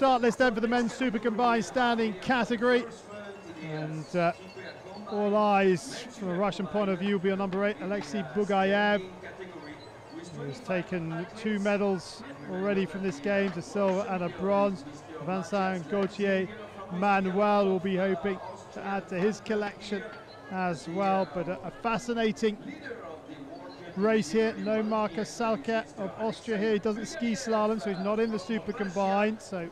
start list then for the men's super combined standing category. And all eyes from a Russian point of view will be on number 8, Alexey BUGAEV, who's taken 2 medals already from this Games, a silver and a bronze. Vincent Gauthier Manuel will be hoping to add to his collection as well, but a fascinating race here. No Marcus Salker of Austria here. He doesn't ski slalom, so he's not in the super combined, so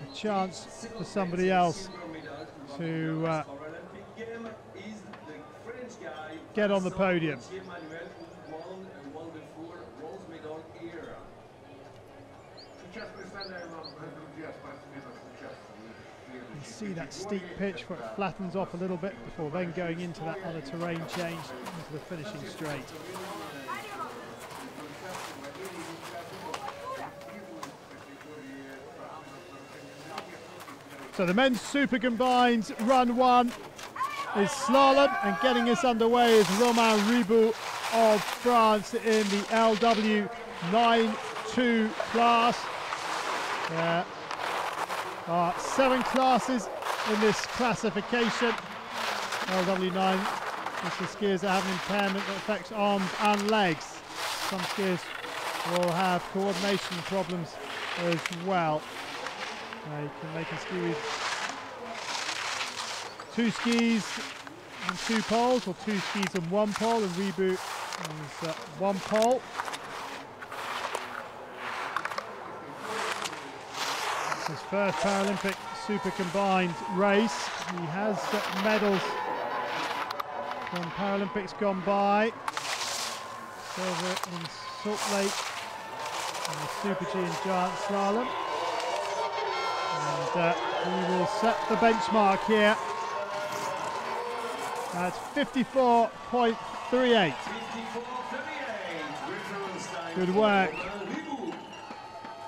a chance for somebody else to get on the podium. You see that steep pitch where it flattens off a little bit before then going into that other terrain change into the finishing straight. So the men's super combined run 1 is slalom, and getting us underway is Romain Riboud of France in the LW 9-2 class. There are 7 classes in this classification. LW9 is for skiers that have an impairment that affects arms and legs. Some skiers will have coordination problems as well. They can ski with 2 skis and 2 poles, or 2 skis and 1 pole, and Riboud is 1 pole. It's his first Paralympic super combined race. He has medals from Paralympics gone by. Silver in Salt Lake and the Super G and Giant Slalom. And he will set the benchmark here at 54.38. Good work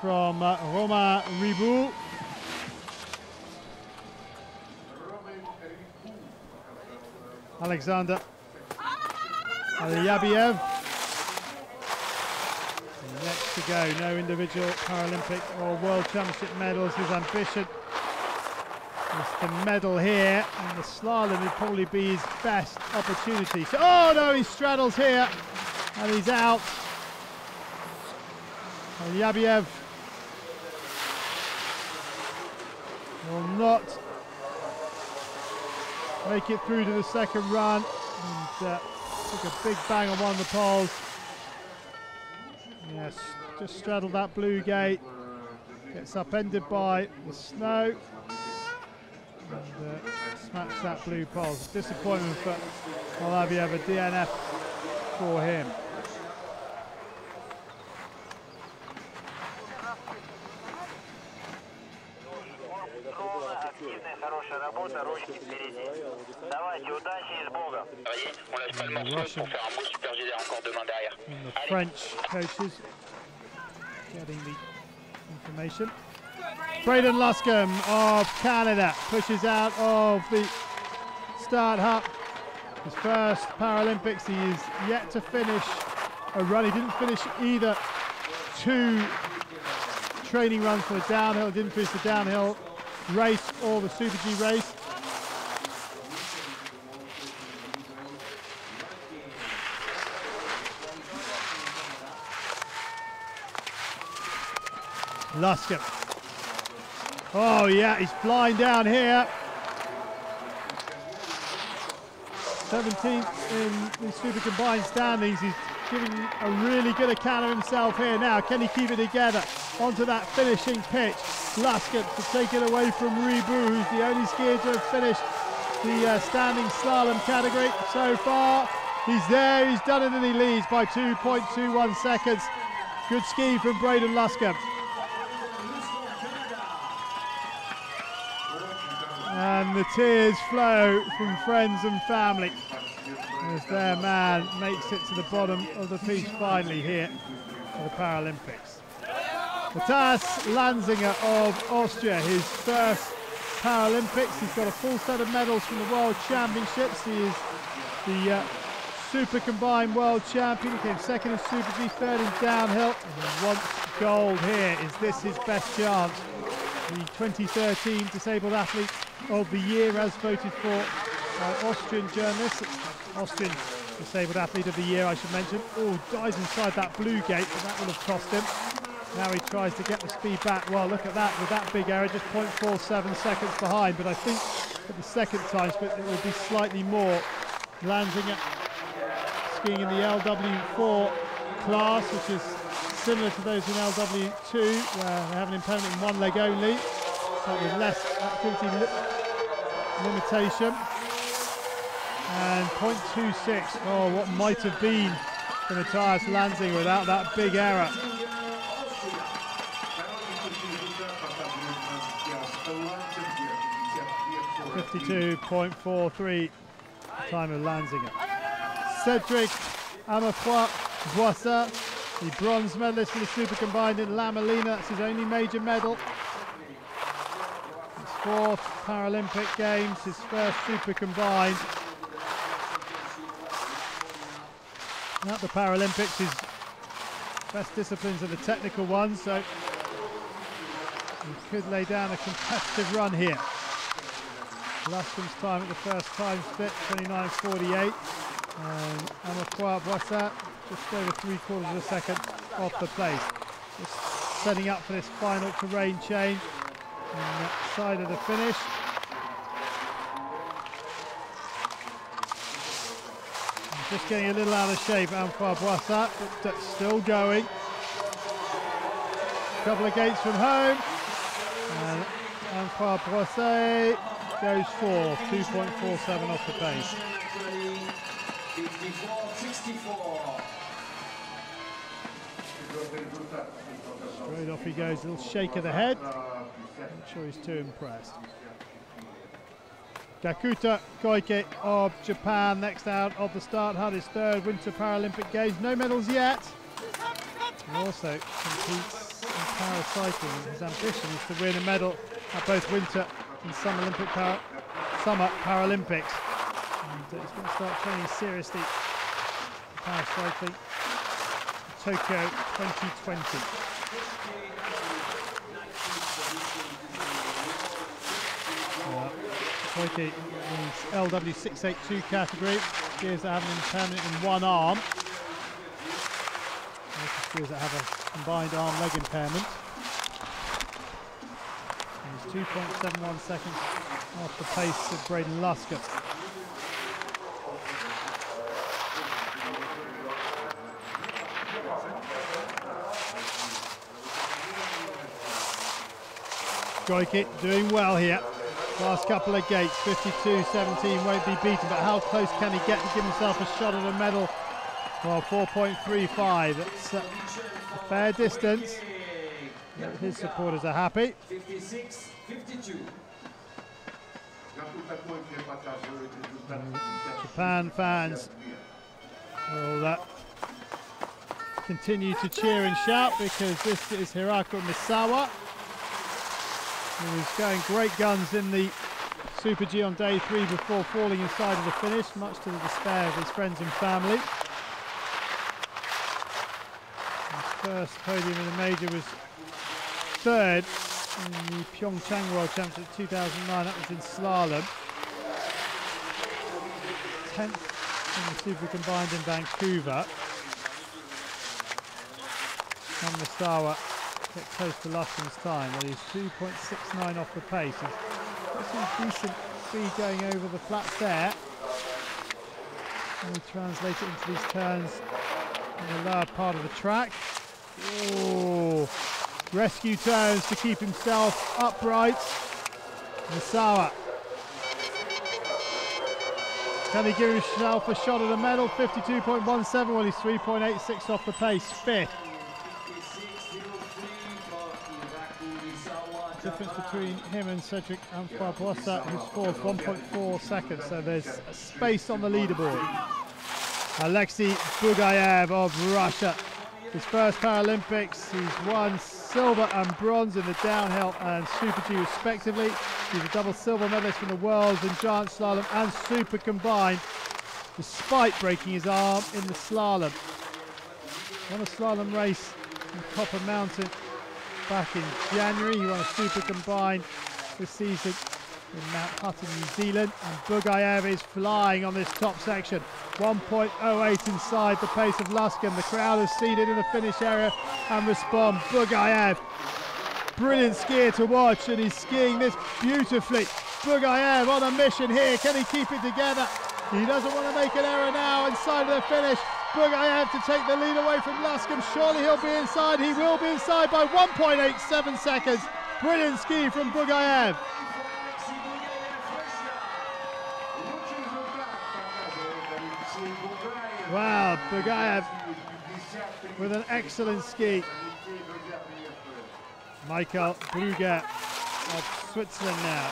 from Romain Riboud. Alexander BUGAEV next to go. No individual Paralympic or World Championship medals. His ambition is to medal here, and the slalom would probably be his best opportunity. So, oh no, he straddles here and he's out. And BUGAEV will not make it through to the second run, and took a big bang on one of the poles. Yes, just straddled that blue gate, gets upended by the snow, and smacks that blue pole. Disappointment for BUGAEV, a DNF for him. And the French coaches getting the information. Braydon LUSCOMBE of Canada pushes out of the start hut. His first Paralympics. He is yet to finish a run. He didn't finish either 2 training runs for the downhill. Didn't finish the downhill race or the Super G race. LUSCOMBE. Oh yeah, he's flying down here. 17th in the super combined standings. He's giving a really good account of himself here now. Can he keep it together onto that finishing pitch? LUSCOMBE to take it away from Riboud, who's the only skier to have finished the standing slalom category so far. He's there, he's done it, and he leads by 2.21 seconds. Good ski from Braydon LUSCOMBE. And the tears flow from friends and family as their man makes it to the bottom of the piece finally here for the Paralympics. Matthias LANZIGER of Austria, his first Paralympics. He's got a full set of medals from the World Championships. He is the Super Combined World Champion. He came second in Super G, third in downhill, and then once gold here. Is this his best chance? The 2013 Disabled Athlete of the Year, as voted for by Austrian journalists. Austrian Disabled Athlete of the Year, I should mention. Oh, dies inside that blue gate, but that will have cost him. Now he tries to get the speed back. Well, look at that, with that big error, just 0.47 seconds behind. But I think for the second time, it will be slightly more. LANZIGER skiing in the LW4 class, which is similar to those in LW2, where they have an impairment in one leg only, but with less activity limitation. And 0.26, oh, what might have been for Matthias LANZIGER without that big error. 52.43 time of LANZIGER. Cedric Amerfoy-Boissa, the bronze medalist for the Super Combined in La Molina. That's his only major medal. His 4th Paralympic Games, his 1st Super Combined. And at the Paralympics, his best disciplines are the technical ones, so he could lay down a competitive run here. LUSCOMBE's time at the first time split, 29.48. And Amerfoy-Boissa just over 3/4 of a second off the pace. Just setting up for this final terrain change on that side of the finish. Just getting a little out of shape, Amerfoy-Boissa, but still going. A couple of gates from home. And Amerfoy-Boissa goes 4, 2.47 off the pace. Straight off he goes, a little shake of the head. Not sure he's too impressed. Gakuta Koike of Japan next out of the start, had his 3rd Winter Paralympic Games. No medals yet. He also competes in paracycling. His ambition is to win a medal at both Winter and Summer Paralympics. And he's going to start training seriously for paracycling Tokyo 2020. Koike is LW682 category. Skiers that have an impairment in one arm. Skiers that have a combined arm-leg impairment. And he's 2.71 seconds off the pace of Braydon LUSCOMBE. Koike doing well here. Last couple of gates, 52.17 won't be beaten, but how close can he get to give himself a shot at a medal? Well, 4.35, that's a fair distance. His supporters are happy. 56.52. Japan fans will continue to cheer and shout, because this is Hirako Misawa, who was going great guns in the Super G on day 3 before falling inside of the finish, much to the despair of his friends and family. His first podium in the major was 3rd in the Pyeongchang World Championship 2009, that was in slalom. 10th in the Super Combined in Vancouver. And Misawa get close to LUSCOMBE's time, but he's 2.69 off the pace. He's got some decent speed going over the flats there. And we translate it into these turns in the lower part of the track. Oh, rescue turns to keep himself upright. Misawa. Can he give himself a shot at a medal? 52.17, well, he's 3.86 off the pace, 5th. Difference between him and Cedric Amerfoy-Boissa, who's 4th, 1.4 seconds, so there's a space on the leaderboard. Alexey BUGAEV of Russia, his first Paralympics. He's won silver and bronze in the downhill and Super G respectively. He's a double silver medalist in the Worlds in giant slalom and Super Combined, despite breaking his arm in the slalom. Won a slalom race from Copper Mountain back in January. He won a super combined this season in Mount Hutton, New Zealand. And BUGAEV is flying on this top section. 1.08 inside the pace of LUSCOMBE. The crowd is seated in the finish area and respond. BUGAEV, brilliant skier to watch, and he's skiing this beautifully. BUGAEV on a mission here. Can he keep it together? He doesn't want to make an error now inside of the finish. BUGAEV to take the lead away from LUSCOMBE. Surely he'll be inside. He will be inside by 1.87 seconds. Brilliant ski from BUGAEV. Wow, BUGAEV with an excellent ski. Michael Brugger of Switzerland now.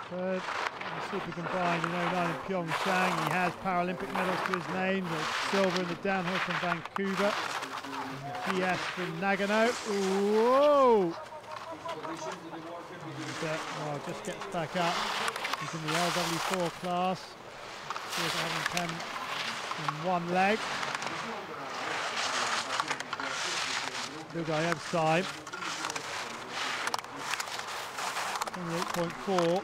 Third super combined in 09 in Pyeongchang. He has Paralympic medals to his name. The silver in the downhill from Vancouver. And GS from Nagano. Whoa! And, just gets back up. He's in the LW4 class. He's having 10 in one leg. BUGAEV's time. 28.4.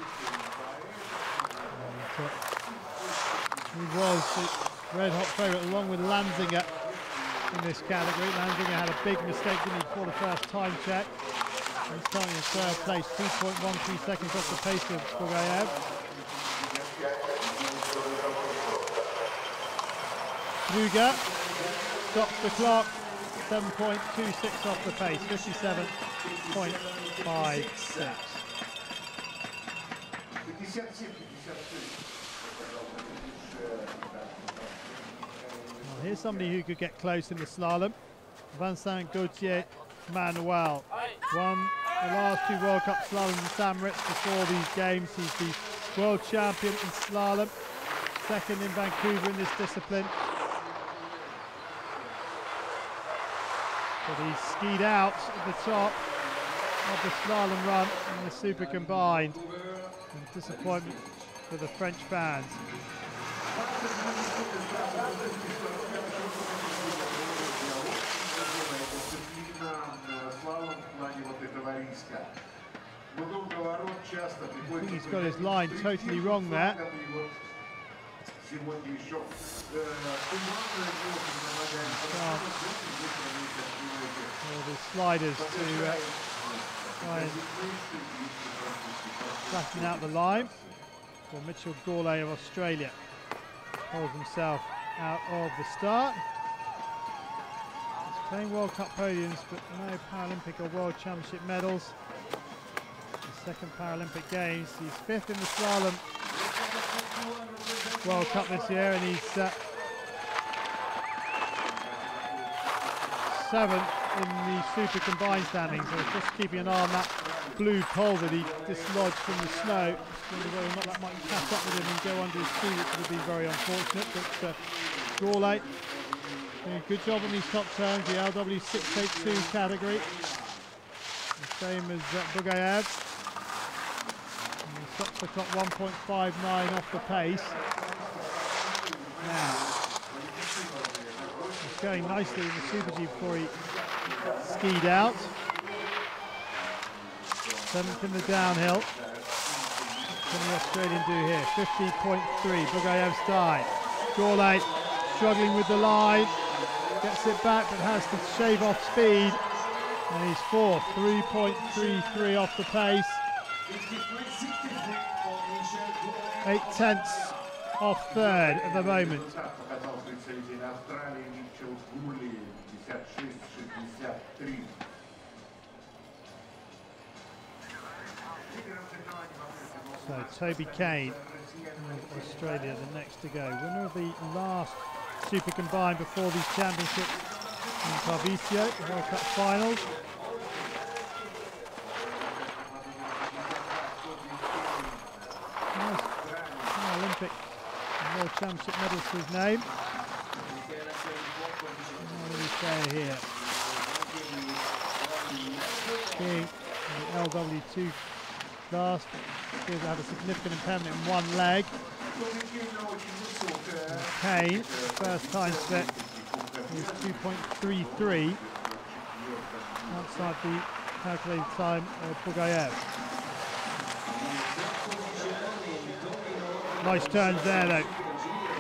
He was the red-hot favourite along with LANZIGER in this category. LANZIGER had a big mistake, didn't he, before the first time check. He's starting in third place, 2.13 seconds off the pace of BUGAEV. Brugger stops the clock, 7.26 off the pace, 57.56. Here's somebody who could get close in the slalom. Vincent Gauthier Manuel won the last two World Cup slaloms in St. Moritz before these games. He's the world champion in slalom, second in Vancouver in this discipline. But he's skied out at the top of the slalom run in the super combined. And disappointment for the French fans. I think he's got his line totally wrong there. The sliders to try and flatten out the line. For Mitchell Gourlay of Australia holds himself out of the start. He's playing World Cup podiums, but no Paralympic or World Championship medals. The second Paralympic Games. He's fifth in the slalom World Cup this year, and he's seventh in the super combined standings. So he's just keeping an eye on that blue pole that he dislodged from the snow. Whether or not that might catch up with him and go under his ski, which would be very unfortunate. But Gourlay doing a good job on these top turns, the LW 682 category. The same as BUGAEV. He stops the clock 1.59 off the pace. Now, he's going nicely in the Super G before he skied out. Seventh in the downhill. What can the Australian do here? 50.3, BUGAEV's time. Gourlay struggling with the line. Gets it back, but has to shave off speed. And he's fourth, 3.33 off the pace. 0.8 off third at the moment. So Toby Kane of Australia, the next to go. Winner of the last super combined before these championships in Tarvisio, the World Cup finals. Nice Olympic and World Championship medals to his name. What do we say here? Skiing in the LW2 class. Appears to have a significant impairment in one leg. Kane, first time split is 2.33 outside the calculated time of BUGAEV. Nice turns there though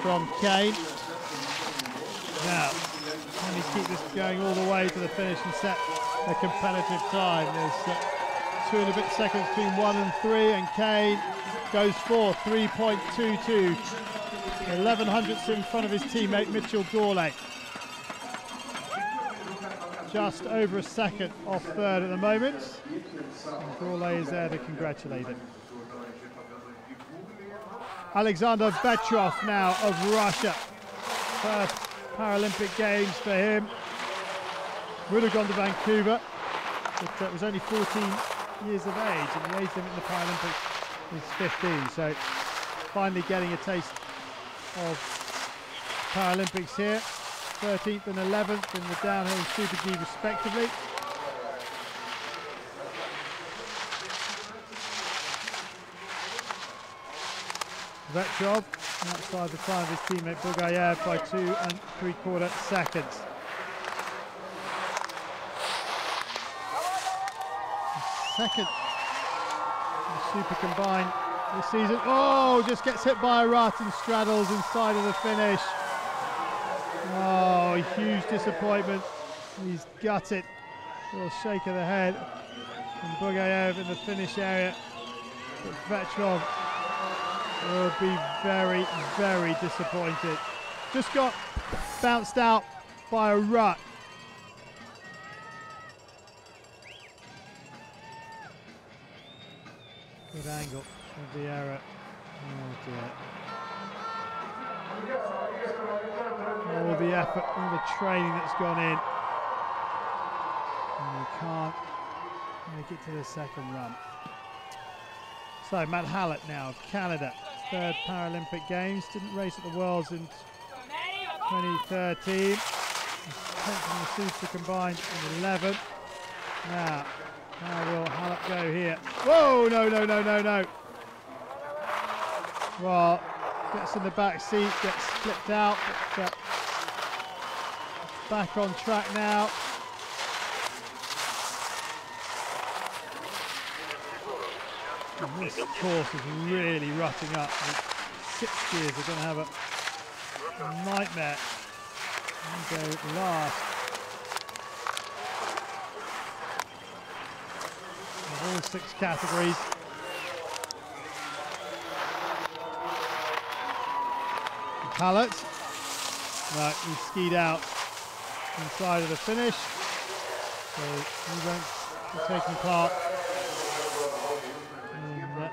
from Kane. Now, can he keep this going all the way to the finish and set a competitive time? There's 2 and a bit seconds between 1 and 3, and Kane goes for 3.22. 11 hundredths in front of his teammate Mitchell Gourlay. Just over a second off third at the moment. And Gourlay is there to congratulate him. Alexander Petrov now of Russia. First Paralympic Games for him. Would have gone to Vancouver, but was only 14 years of age, and the age limit in the Paralympics is 15. So finally getting a taste of Paralympics here. 13th and 11th in the downhill and Super G respectively. Petrov outside the time of his teammate BUGAEV by 2 3/4 seconds. Second Super Combined this season. Oh, just gets hit by a rut and straddles inside of the finish. Oh, huge disappointment. He's gutted. A little shake of the head from BUGAEV in the finish area. But Petrov will be very, very disappointed. Just got bounced out by a rut. Good angle of the error. Oh dear. All the effort, all the training that's gone in. And you can't make it to the second run. So Matt Hallett now of Canada. 3rd Paralympic Games. Didn't race at the Worlds in 2013. 10th in the Super Combined in 11th. Now, how will Hallett go here? Whoa, no, no, no, no, no. Well, gets in the back seat, gets flipped out, but back on track now. And this course is really rutting up. 6 skiers are going to have a nightmare and go last. Of all 6 categories. Hallett, right, he skied out inside of the finish, so he won't be taking part in the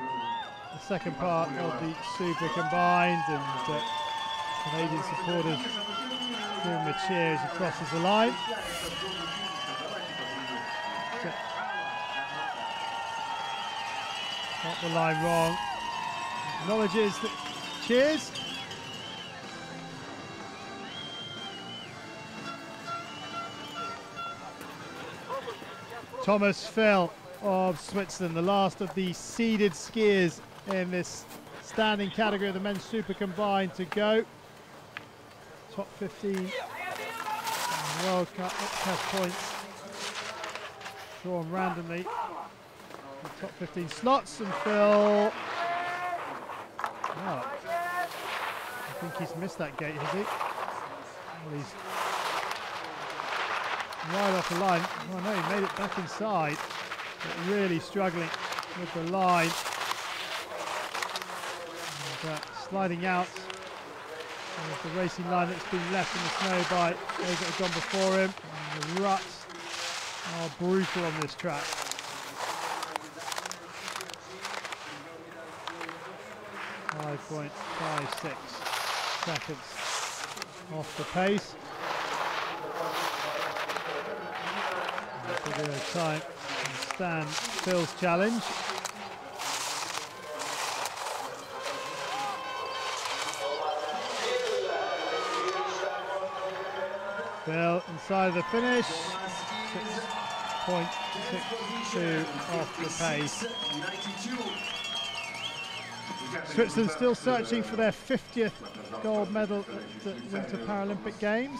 second part of the Super Combined, and Canadian supporters give him a cheer as he crosses the line. Got the line wrong. Acknowledges the cheers. Thomas Phil of Switzerland, the last of the seeded skiers in this standing category of the men's Super Combined to go. Top 15 World Cup test points drawn randomly. The top 15 slots, and Phil, oh, I think he's missed that gate, has he? Well, he's right off the line. Oh no, he made it back inside, but really struggling with the line. And, sliding out of the racing line that's been left in the snow by those that have gone before him. And the ruts are brutal on this track. .56 seconds off the pace. Video time and stand Phil's challenge. Phil inside of the finish. 6.62 off the pace. Switzerland still searching for their 50th gold medal at the Winter Paralympic Games.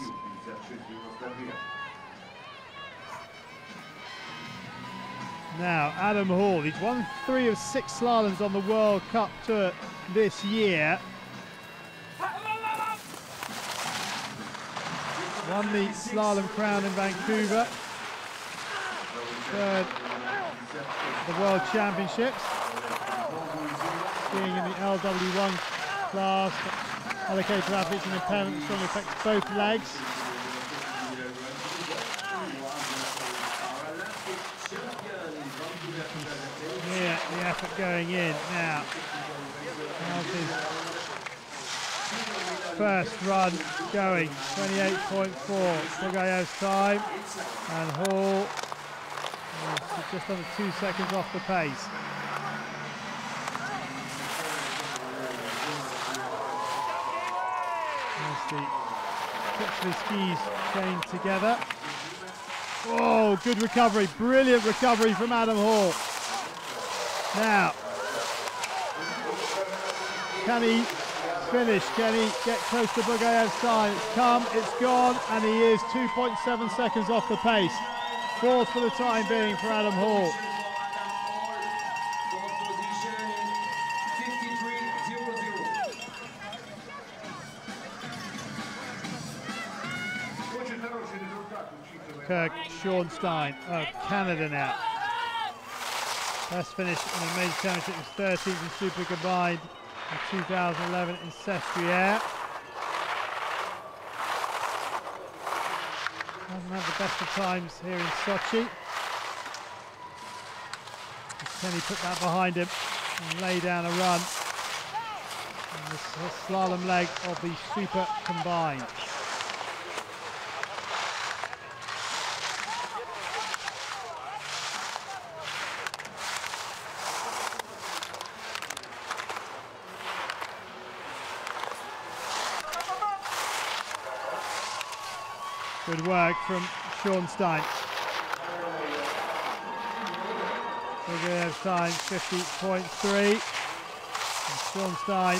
Now, Adam Hall, he's won 3 of 6 slaloms on the World Cup Tour this year. Won the slalom crown in Vancouver. 3rd at the World Championships. Skiing in the LW1 class, allocated to athletes with impairment that strongly affects both legs. Yeah, the effort going in now. How's his first run going? 28.4, BUGAEV's time, and Hall is just under 2 seconds off the pace. As the tips of his skis chained together. Oh, good recovery, brilliant recovery from Adam Hall. Now, can he finish? Can he get close to BUGAEV's time? It's come, it's gone, and he is 2.7 seconds off the pace. 4th for the time being for Adam Hall. Kirk Schornstein of Canada now. Best finish in the major championship was 13th in super combined in 2011 in Sestriere. Hasn't had the best of times here in Sochi. Can he put that behind him and lay down a run in this slalom leg of the super combined? Good work from Schornstein. BUGAEV's time 50.3. Schornstein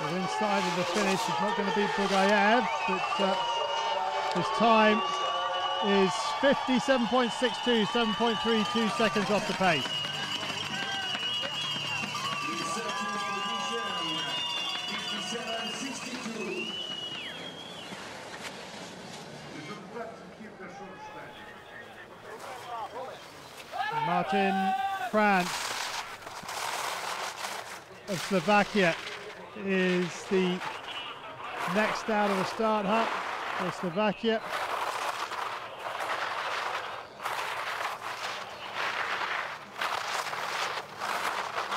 is inside of the finish. He's not going to beat BUGAEV, but his time is 57.62, 7.32 seconds off the pace. Martin France of Slovakia is the next out of the start hut for Slovakia.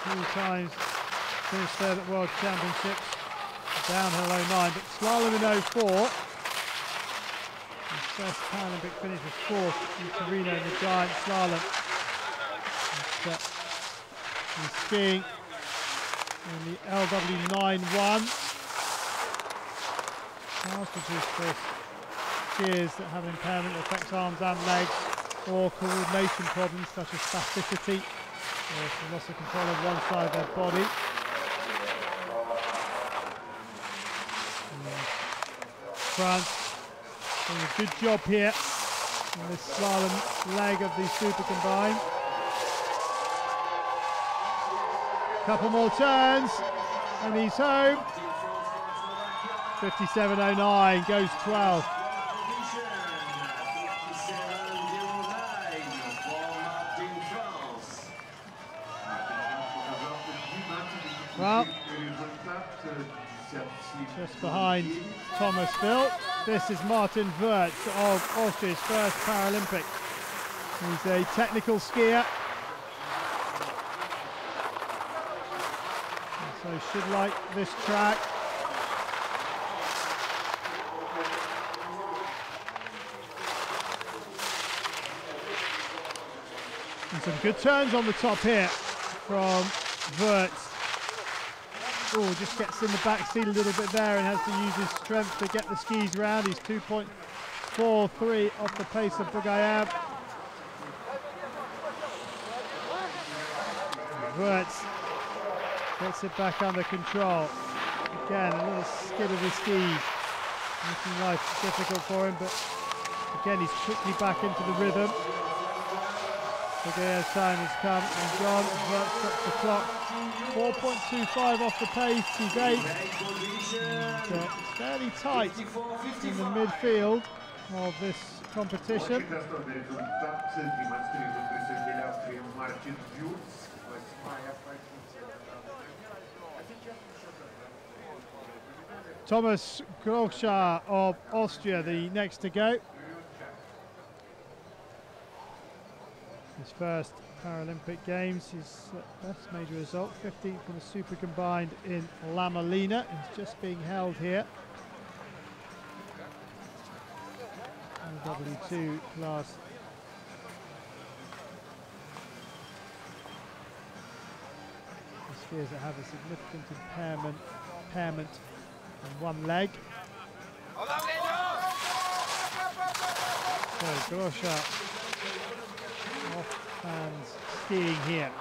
Two times finished 3rd at World Championships, downhill 09, but slalom in 04. His first Paralympic finish was 4th in Torino in the giant slalom. He's skiing in the LW91. Which is for skiers that have an impairment that affects arms and legs, or coordination problems such as spasticity, or loss of control of one side of their body. France doing a good job here in this slalom leg of the super combined. Couple more turns, and he's home. 57.09, goes 12th. Well, just behind Thomas Phil, this is Martin Wirtz of Austria's first Paralympic. He's a technical skier. So should like this track. And some good turns on the top here from Wirtz. Oh, just gets in the back seat a little bit there and has to use his strength to get the skis round. He's 2.43 off the pace of BUGAEV. Wirtz gets it back under control. Again, a little skid of the skis making life difficult for him, but again he's quickly back into the rhythm. BUGAEV's time has come and gone. Vert stops the clock. 4.25 off the pace. He's 8th. And, it's fairly tight in the midfield of this competition. Thomas Groschar of Austria, the next to go. His first Paralympic Games, his best major result, 15th in the Super Combined in La Molina. He's just being held here. W2 class. The skiers that have a significant impairment on one leg. So Groschar off hands skiing here.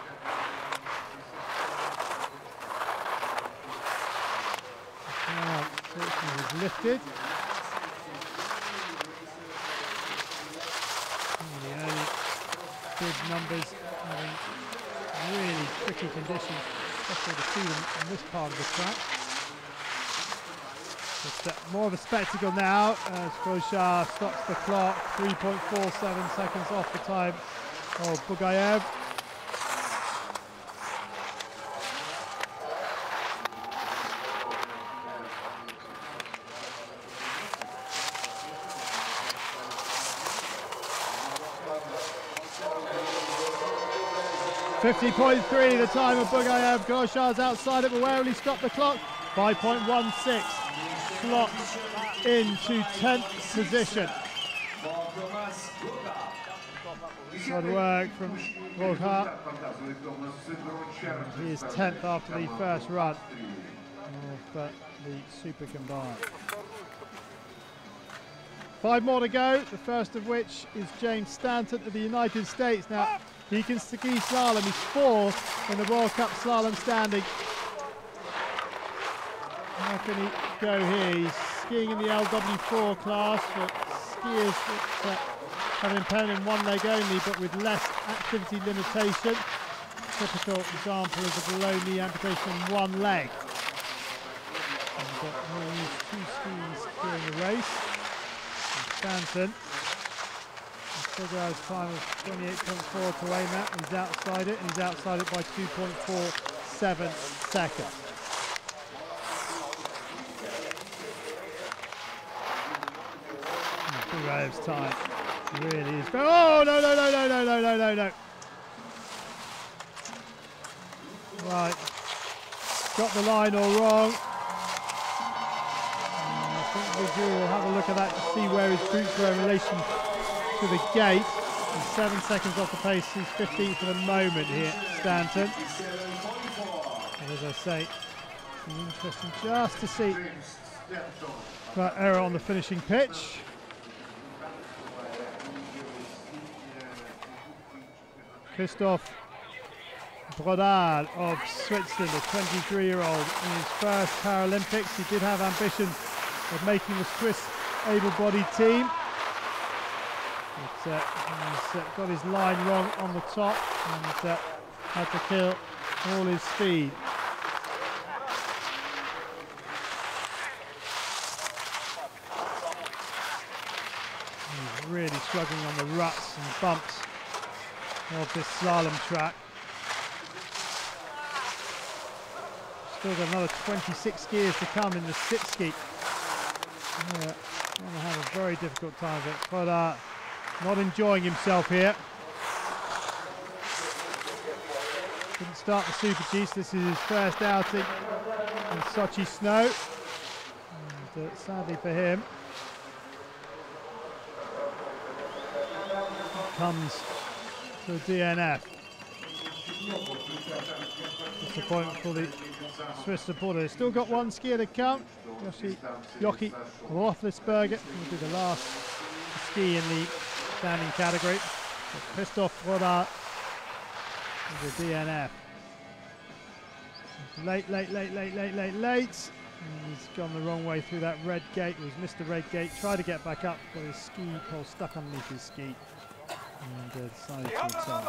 Now Sochi is lifted. The early big numbers having really tricky conditions, especially to see them on this part of the track. It's more of a spectacle now as Groschar stops the clock, 3.47 seconds off the time of BUGAEV. .50.3 the time of BUGAEV. Groschar's outside it, but where will he stop the clock? 5.16. Slots into 10th position. Good work from Groschar. He is 10th after the first run of the Super Combined. 5 more to go, the first of which is James Stanton of the United States. Now, he can ski slalom. He's 4th in the World Cup slalom standing. How can he go here? He's skiing in the LW4 class for skiers that have an impairment in one leg only, but with less activity limitation. Typical example is a below knee amputation in one leg. And he'll use 2 skis during the race. And Stanton. BUGAEV's time of 28.4 to aim at. He's outside it, and he's outside it by 2.47 seconds. BUGAEV's time really is. Oh no! Right, got the line all wrong. I think the jury will have a look at that to see where his boots were in relation to the gate. He's 7 seconds off the pace. He's 15th for the moment here, Stanton. And as I say, it's interesting just to see that error on the finishing pitch. Christoph Braydon of Switzerland, a 23-year-old in his first Paralympics. He did have ambition of making the Swiss able-bodied team. But he's got his line wrong on the top and had to kill all his speed. He's really struggling on the ruts and bumps of this slalom track. Still got another 26 skiers to come in the sit ski. Yeah, going to have a very difficult time of it. But not enjoying himself here. Didn't start the Super Gs. This is his first outing in Sochi snow. And sadly for him, it comes to a DNF. Disappointment for the Swiss supporter. They've still got 1 skier to come. Jochi Roethlisberger will be the last ski in the standing category. So Christoph Braydon is a DNF. Late. And he's gone the wrong way through that red gate. He's missed the red gate, tried to get back up, but his ski pole stuck underneath his ski. And decided to return.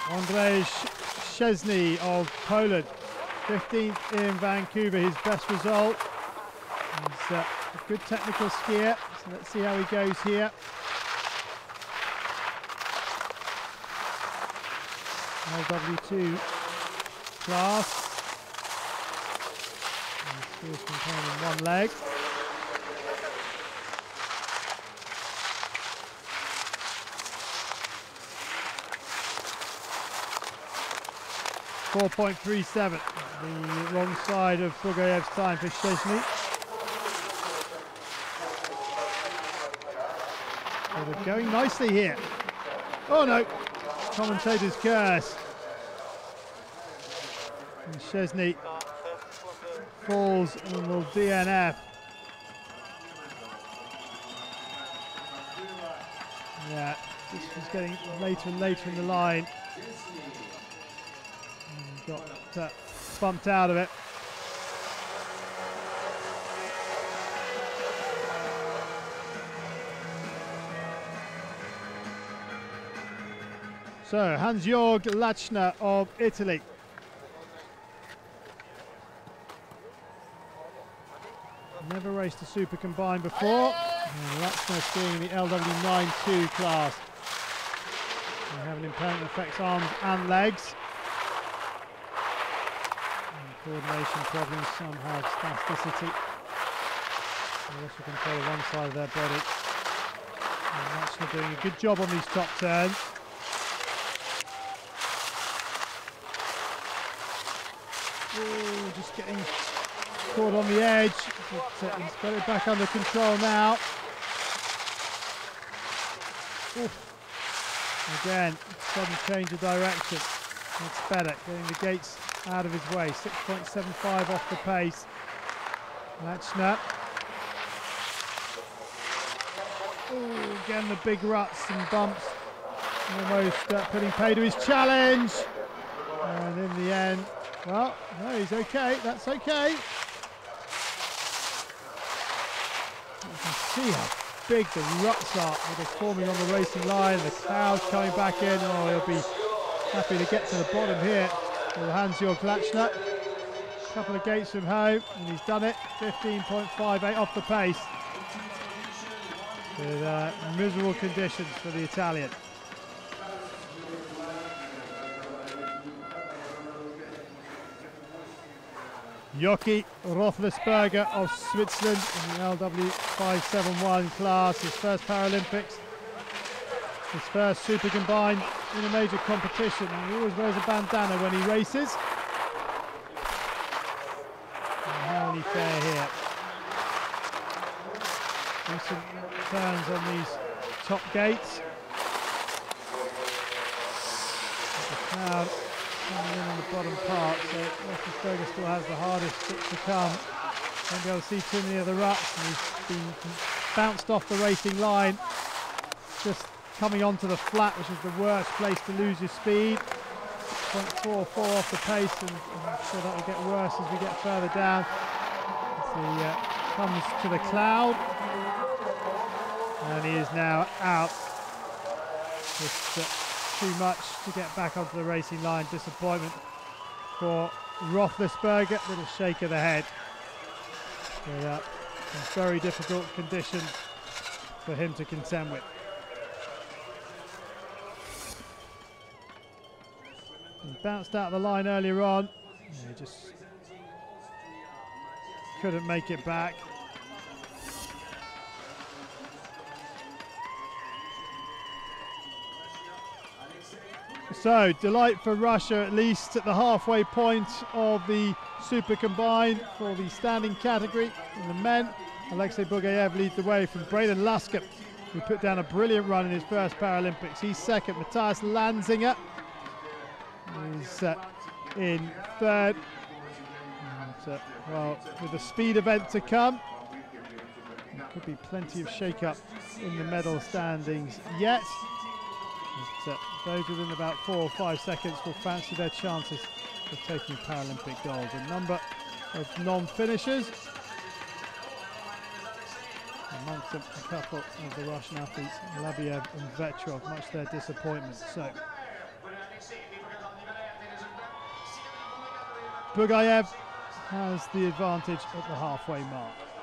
Andrzej Szczesny of Poland, 15th in Vancouver, his best result. He's a good technical skier, so let's see how he goes here. LW2 class. He's containing one leg. .37, the wrong side of BUGAEV's time for Szczesny. So they're going nicely here. Oh no, commentator's curse. And Szczesny falls and will DNF. Yeah, this was getting later and later in the line. And got bumped out of it. So, Hans-Jörg Lachner of Italy. Never raced a super combined before. And Lachner skiing in the LW92 class. They have an impairment that affects arms and legs. And coordination problems, some have spasticity. They also control one side of their body. And Lachner doing a good job on these top turns. Ooh, just getting caught on the edge, but he's got it back under control now. Oof. Again, sudden change of direction. That's better, getting the gates out of his way. 6.75 off the pace. Lachner. Ooh, again the big ruts and bumps. Almost putting pay to his challenge. And in the end, well, no, he's okay. That's okay. You can see how big the ruts are that are forming on the racing line. The clouds coming back in. Oh, he'll be happy to get to the bottom here with Hans-Jörg Lachner. A couple of gates from home, and he's done it. 15.58 off the pace. With miserable conditions for the Italian. Jochi Roethlisberger of Switzerland in the LW571 class, his first Paralympics, his first super combined in a major competition. He always wears a bandana when he races. And how will he fare here? Decent turns on these top gates. The crowd coming in on the bottom part, so Roethlisberger still has the hardest bit to come. Won't be able to see too many of the ruts, and he's been bounced off the racing line, just coming onto the flat, which is the worst place to lose your speed. 6.44 off the pace, and I'm sure that will get worse as we get further down. As he comes to the cloud, and he is now out. Just too much to get back onto the racing line. Disappointment for Roethlisberger. Little shake of the head. But, some very difficult conditions for him to contend with. He bounced out of the line earlier on. He just couldn't make it back. So, delight for Russia, at least at the halfway point of the super combined for the standing category. In the men, Alexey BUGAEV leads the way from Braydon LUSCOMBE, who put down a brilliant run in his first Paralympics. He's second. Matthias LANZIGER is in third. And, well, with the speed event to come, there could be plenty of shake-up in the medal standings yet. But, those within about 4 or 5 seconds will fancy their chances of taking Paralympic gold. And number of non-finishers. Amongst them, a couple of the Russian athletes, BUGAEV and Vetrov, much to their disappointment. So, BUGAEV has the advantage at the halfway mark.